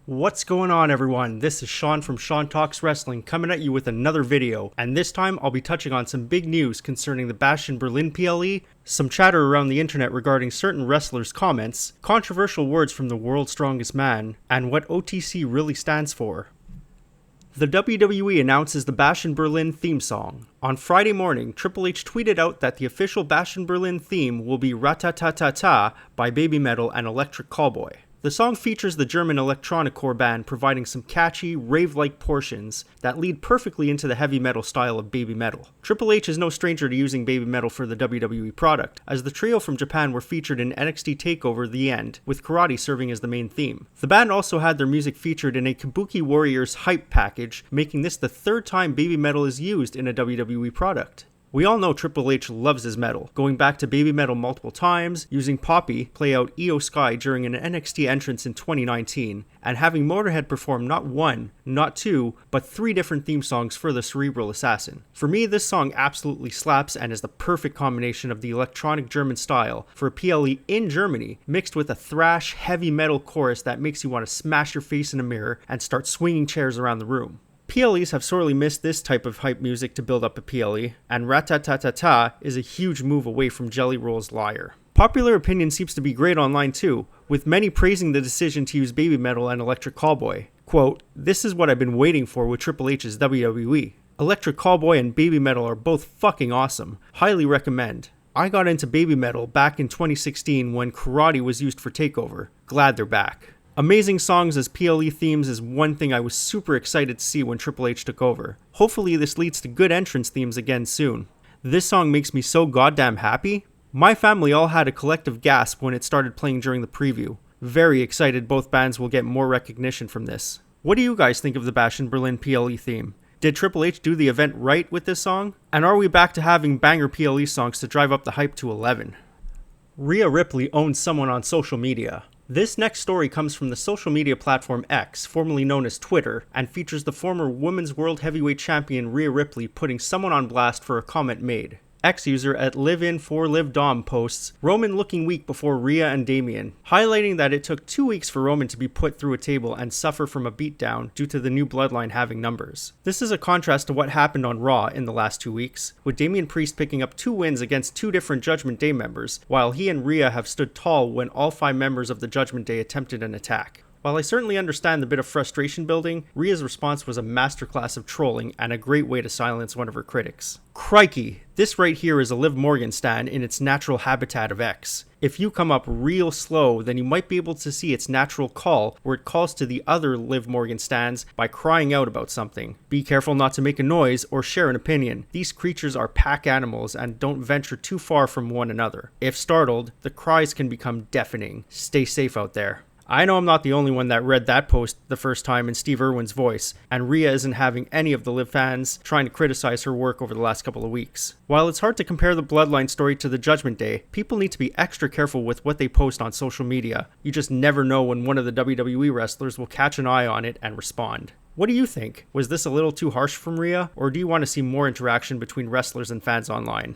What's going on, everyone? This is Sean from Sean Talks Wrestling coming at you with another video, and this time I'll be touching on some big news concerning the Bash in Berlin PLE, some chatter around the internet regarding certain wrestlers' comments, controversial words from the world's strongest man, and what OTC really stands for. The WWE announces the Bash in Berlin theme song. On Friday morning, Triple H tweeted out that the official Bash in Berlin theme will be Rat-ta-ta-ta-ta by Baby Metal and Electric Callboy. The song features the German electronic core band providing some catchy, rave-like portions that lead perfectly into the heavy metal style of Baby Metal. Triple H is no stranger to using Baby Metal for the WWE product, as the trio from Japan were featured in NXT TakeOver The End, with Karate serving as the main theme. The band also had their music featured in a Kabuki Warriors hype package, making this the third time Baby Metal is used in a WWE product. We all know Triple H loves his metal, going back to Baby Metal multiple times, using Poppy play out Iyo Sky during an NXT entrance in 2019, and having Motorhead perform not one, not two, but three different theme songs for the Cerebral Assassin. For me, this song absolutely slaps and is the perfect combination of the electronic German style for a PLE in Germany, mixed with a thrash, heavy metal chorus that makes you want to smash your face in a mirror and start swinging chairs around the room. PLEs have sorely missed this type of hype music to build up a PLE, and Rat-ta-ta-ta-ta is a huge move away from Jelly Roll's Liar. Popular opinion seems to be great online too, with many praising the decision to use Baby Metal and Electric Callboy. Quote, "This is what I've been waiting for with Triple H's WWE. Electric Callboy and Baby Metal are both fucking awesome. Highly recommend. I got into Baby Metal back in 2016 when Karate was used for TakeOver. Glad they're back." Amazing songs as PLE themes is one thing I was super excited to see when Triple H took over. Hopefully this leads to good entrance themes again soon. This song makes me so goddamn happy. My family all had a collective gasp when it started playing during the preview. Very excited both bands will get more recognition from this. What do you guys think of the Bash in Berlin PLE theme? Did Triple H do the event right with this song? And are we back to having banger PLE songs to drive up the hype to 11? Rhea Ripley owns someone on social media. This next story comes from the social media platform X, formerly known as Twitter, and features the former Women's World Heavyweight Champion Rhea Ripley putting someone on blast for a comment made. X user at LiveIn4LiveDom posts, "Roman looking weak before Rhea and Damian," highlighting that it took 2 weeks for Roman to be put through a table and suffer from a beatdown due to the new bloodline having numbers. This is a contrast to what happened on Raw in the last 2 weeks, with Damian Priest picking up 2 wins against 2 different Judgment Day members, while he and Rhea have stood tall when all 5 members of the Judgment Day attempted an attack. While I certainly understand the bit of frustration building, Rhea's response was a masterclass of trolling and a great way to silence one of her critics. Crikey, this right here is a Liv Morgan stan in its natural habitat of X. If you come up real slow, then you might be able to see its natural call, where it calls to the other Liv Morgan stans by crying out about something. Be careful not to make a noise or share an opinion. These creatures are pack animals and don't venture too far from one another. If startled, the cries can become deafening. Stay safe out there. I know I'm not the only one that read that post the first time in Steve Irwin's voice, and Rhea isn't having any of the Liv fans trying to criticize her work over the last couple of weeks. While it's hard to compare the Bloodline story to the Judgment Day, people need to be extra careful with what they post on social media. You just never know when one of the WWE wrestlers will catch an eye on it and respond. What do you think? Was this a little too harsh from Rhea, or do you want to see more interaction between wrestlers and fans online?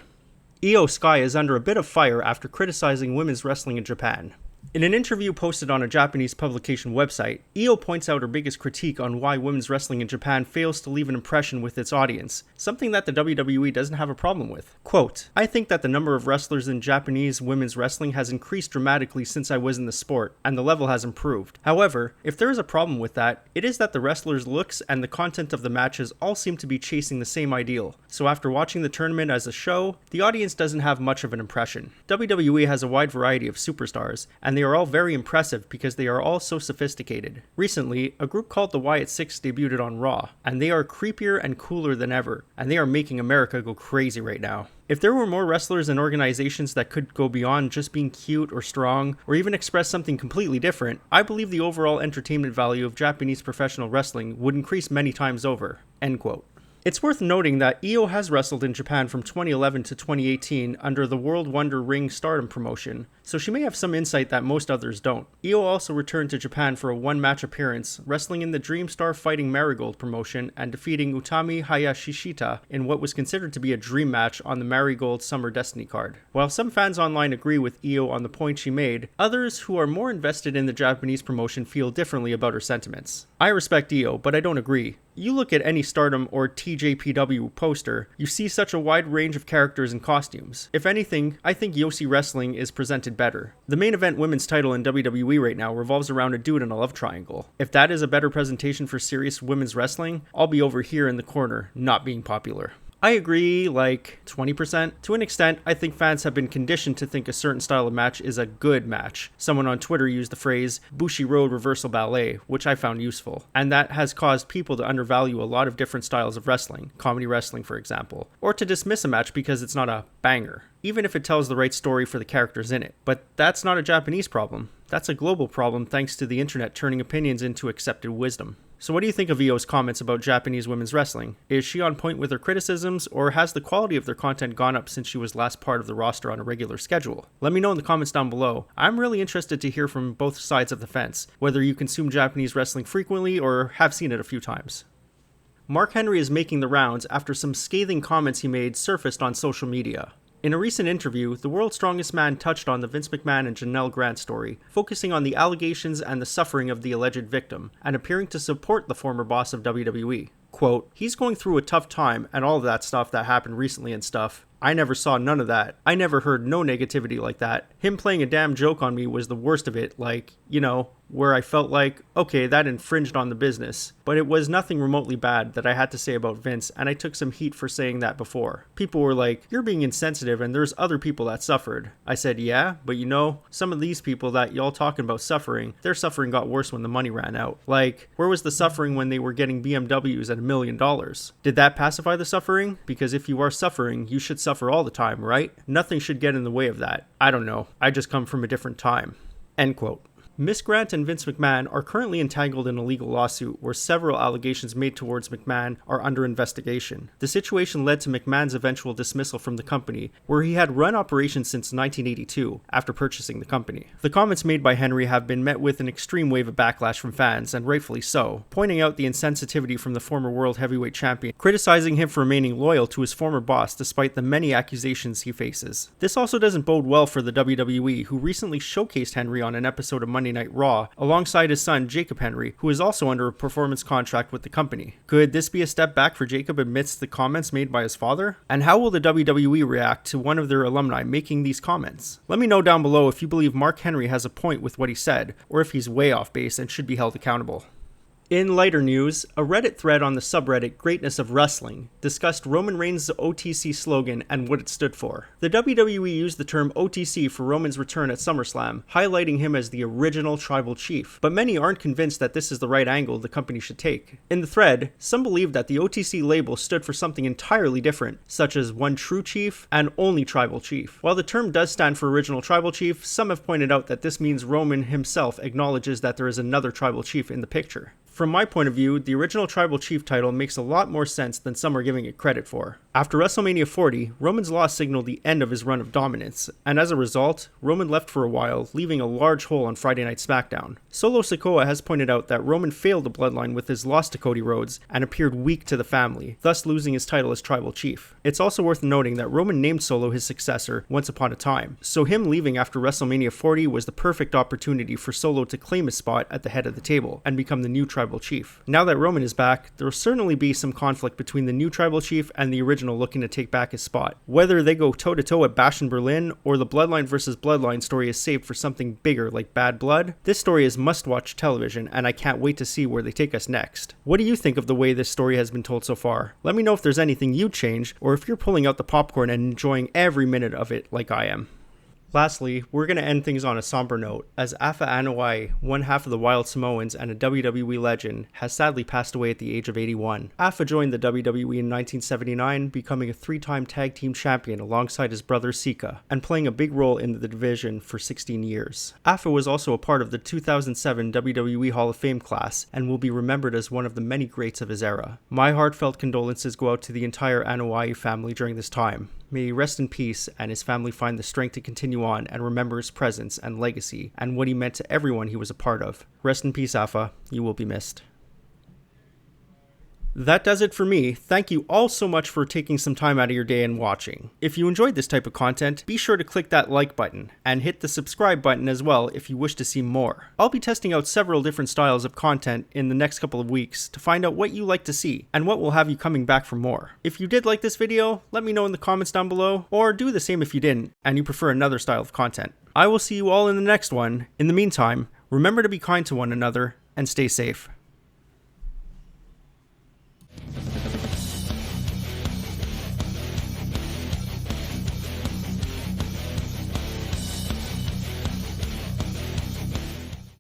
Iyo Sky is under a bit of fire after criticizing women's wrestling in Japan. In an interview posted on a Japanese publication website, Iyo points out her biggest critique on why women's wrestling in Japan fails to leave an impression with its audience, something that the WWE doesn't have a problem with. Quote, "I think that the number of wrestlers in Japanese women's wrestling has increased dramatically since I was in the sport, and the level has improved. However, if there is a problem with that, it is that the wrestlers' looks and the content of the matches all seem to be chasing the same ideal. So after watching the tournament as a show, the audience doesn't have much of an impression. WWE has a wide variety of superstars, and they are all very impressive because they are all so sophisticated. Recently, a group called the Wyatt Six debuted on Raw, and they are creepier and cooler than ever, and they are making America go crazy right now. If there were more wrestlers and organizations that could go beyond just being cute or strong, or even express something completely different, I believe the overall entertainment value of Japanese professional wrestling would increase many times over." End quote. It's worth noting that Iyo has wrestled in Japan from 2011 to 2018 under the World Wonder Ring Stardom promotion, so she may have some insight that most others don't. Iyo also returned to Japan for a one-match appearance, wrestling in the Dreamstar Fighting Marigold promotion and defeating Utami Hayashishita in what was considered to be a dream match on the Marigold Summer Destiny card. While some fans online agree with Iyo on the point she made, others who are more invested in the Japanese promotion feel differently about her sentiments. I respect Iyo, but I don't agree. You look at any Stardom or TJPW poster, you see such a wide range of characters and costumes. If anything, I think Yoshi Wrestling is presented better. The main event women's title in WWE right now revolves around a dude in a love triangle. If that is a better presentation for serious women's wrestling, I'll be over here in the corner, not being popular. I agree, like 20%. To an extent, I think fans have been conditioned to think a certain style of match is a good match. Someone on Twitter used the phrase Bushiroad reversal ballet, which I found useful. And that has caused people to undervalue a lot of different styles of wrestling, comedy wrestling for example, or to dismiss a match because it's not a banger, even if it tells the right story for the characters in it. But that's not a Japanese problem. That's a global problem thanks to the internet turning opinions into accepted wisdom. So what do you think of Iyo's comments about Japanese women's wrestling? Is she on point with her criticisms, or has the quality of their content gone up since she was last part of the roster on a regular schedule? Let me know in the comments down below. I'm really interested to hear from both sides of the fence, whether you consume Japanese wrestling frequently or have seen it a few times. Mark Henry is making the rounds after some scathing comments he made surfaced on social media. In a recent interview, the World's Strongest Man touched on the Vince McMahon and Janelle Grant story, focusing on the allegations and the suffering of the alleged victim, and appearing to support the former boss of WWE. Quote, "He's going through a tough time and all of that stuff that happened recently and stuff. I never saw none of that. I never heard no negativity like that. Him playing a damn joke on me was the worst of it, like, you know, where I felt like, okay, that infringed on the business. But it was nothing remotely bad that I had to say about Vince, and I took some heat for saying that before. People were like, you're being insensitive and there's other people that suffered. I said, yeah, but you know, some of these people that y'all talking about suffering, their suffering got worse when the money ran out. Like, where was the suffering when they were getting BMWs at $1 million? Did that pacify the suffering? Because if you are suffering, you should suffer all the time, right? Nothing should get in the way of that. I don't know. I just come from a different time." End quote. Miss Grant and Vince McMahon are currently entangled in a legal lawsuit where several allegations made towards McMahon are under investigation. The situation led to McMahon's eventual dismissal from the company, where he had run operations since 1982 after purchasing the company. The comments made by Henry have been met with an extreme wave of backlash from fans, and rightfully so, pointing out the insensitivity from the former World Heavyweight Champion, criticizing him for remaining loyal to his former boss despite the many accusations he faces. This also doesn't bode well for the WWE, who recently showcased Henry on an episode of Monday Night Raw, alongside his son Jacob Henry, who is also under a performance contract with the company. Could this be a step back for Jacob amidst the comments made by his father? And how will the WWE react to one of their alumni making these comments? Let me know down below if you believe Mark Henry has a point with what he said, or if he's way off base and should be held accountable. In lighter news, a Reddit thread on the subreddit Greatness of Wrestling discussed Roman Reigns' OTC slogan and what it stood for. The WWE used the term OTC for Roman's return at SummerSlam, highlighting him as the original tribal chief, but many aren't convinced that this is the right angle the company should take. In the thread, some believe that the OTC label stood for something entirely different, such as one true chief and only tribal chief. While the term does stand for original tribal chief, some have pointed out that this means Roman himself acknowledges that there is another tribal chief in the picture. From my point of view, the original tribal chief title makes a lot more sense than some are giving it credit for. After WrestleMania 40, Roman's loss signaled the end of his run of dominance, and as a result, Roman left for a while, leaving a large hole on Friday Night SmackDown. Solo Sikoa has pointed out that Roman failed the bloodline with his loss to Cody Rhodes and appeared weak to the family, thus losing his title as tribal chief. It's also worth noting that Roman named Solo his successor once upon a time, so him leaving after WrestleMania 40 was the perfect opportunity for Solo to claim his spot at the head of the table and become the new tribal chief. Now that Roman is back, there will certainly be some conflict between the new tribal chief and the original looking to take back his spot. Whether they go toe-to-toe at Bash in Berlin or the Bloodline versus Bloodline story is saved for something bigger like Bad Blood, this story is must-watch television, and I can't wait to see where they take us next. What do you think of the way this story has been told so far? Let me know if there's anything you'd change, or if you're pulling out the popcorn and enjoying every minute of it like I am. Lastly, we're going to end things on a somber note, as Afa Anoa'i, one half of the Wild Samoans and a WWE legend, has sadly passed away at the age of 81. Afa joined the WWE in 1979, becoming a 3-time tag team champion alongside his brother Sika, and playing a big role in the division for 16 years. Afa was also a part of the 2007 WWE Hall of Fame class, and will be remembered as one of the many greats of his era. My heartfelt condolences go out to the entire Anoa'i family during this time. May he rest in peace, and his family find the strength to continue continue on and remember his presence and legacy and what he meant to everyone he was a part of. Rest in peace, Afa. You will be missed. That does it for me. Thank you all so much for taking some time out of your day and watching. If you enjoyed this type of content, be sure to click that like button and hit the subscribe button as well if you wish to see more. I'll be testing out several different styles of content in the next couple of weeks to find out what you like to see and what will have you coming back for more. If you did like this video, let me know in the comments down below, or do the same if you didn't and you prefer another style of content. I will see you all in the next one. In the meantime, remember to be kind to one another and stay safe.